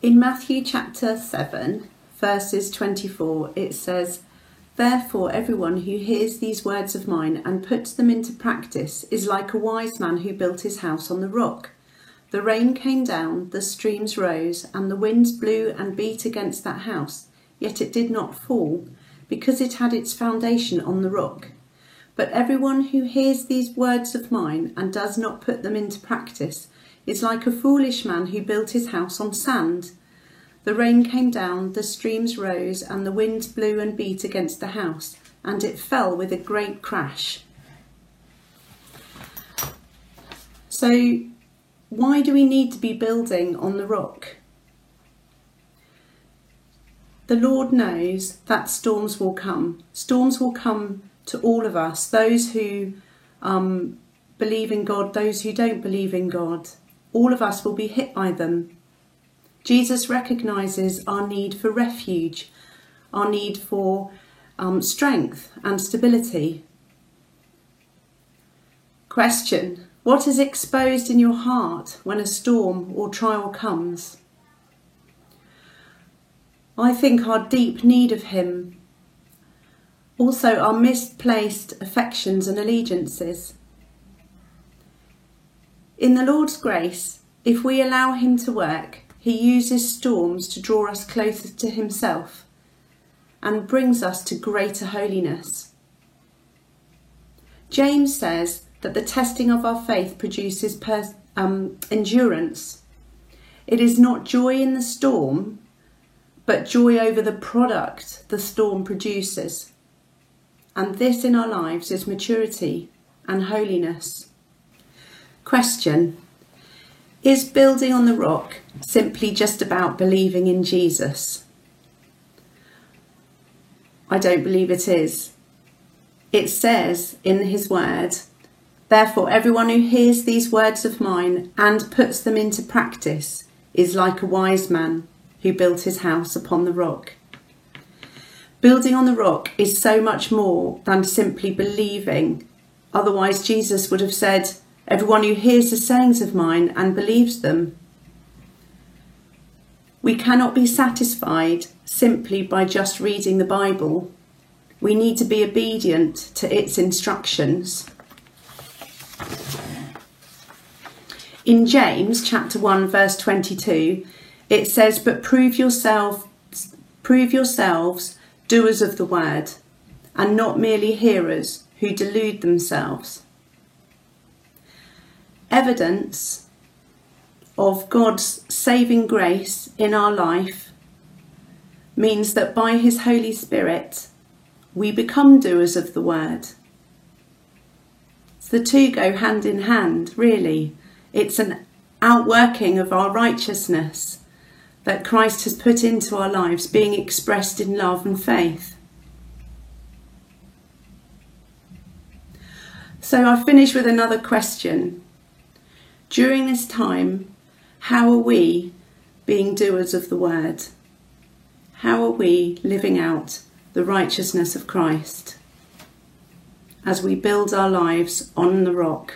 In Matthew chapter 7, verses 24, it says, "Therefore everyone who hears these words of mine and puts them into practice is like a wise man who built his house on the rock. The rain came down, the streams rose, and the winds blew and beat against that house, yet it did not fall, because it had its foundation on the rock. But everyone who hears these words of mine and does not put them into practice is like a foolish man who built his house on sand. The rain came down, the streams rose, and the winds blew and beat against the house, and it fell with a great crash." So, why do we need to be building on the rock? The Lord knows that storms will come. Storms will come to all of us, those who believe in God, those who don't believe in God. All of us will be hit by them. Jesus recognises our need for refuge, our need for strength and stability. Question: what is exposed in your heart when a storm or trial comes? I think our deep need of him. Also our misplaced affections and allegiances. In the Lord's grace, if we allow him to work, he uses storms to draw us closer to himself and brings us to greater holiness. James says that the testing of our faith produces endurance. It is not joy in the storm, but joy over the product the storm produces. And this in our lives is maturity and holiness. Question: is building on the rock simply just about believing in Jesus? I don't believe it is. It says in his word, "Therefore everyone who hears these words of mine and puts them into practice is like a wise man who built his house upon the rock." Building on the rock is so much more than simply believing. Otherwise, Jesus would have said, "Everyone who hears the sayings of mine and believes them." We cannot be satisfied simply by just reading the Bible. We need to be obedient to its instructions. In James chapter 1 verse 22, it says, "But prove yourselves doers of the word, and not merely hearers who delude themselves." Evidence of God's saving grace in our life means that by his Holy Spirit we become doers of the word. The two go hand in hand, really. It's an outworking of our righteousness that Christ has put into our lives, being expressed in love and faith. So I finish with another question. During this time, how are we being doers of the word? How are we living out the righteousness of Christ as we build our lives on the rock?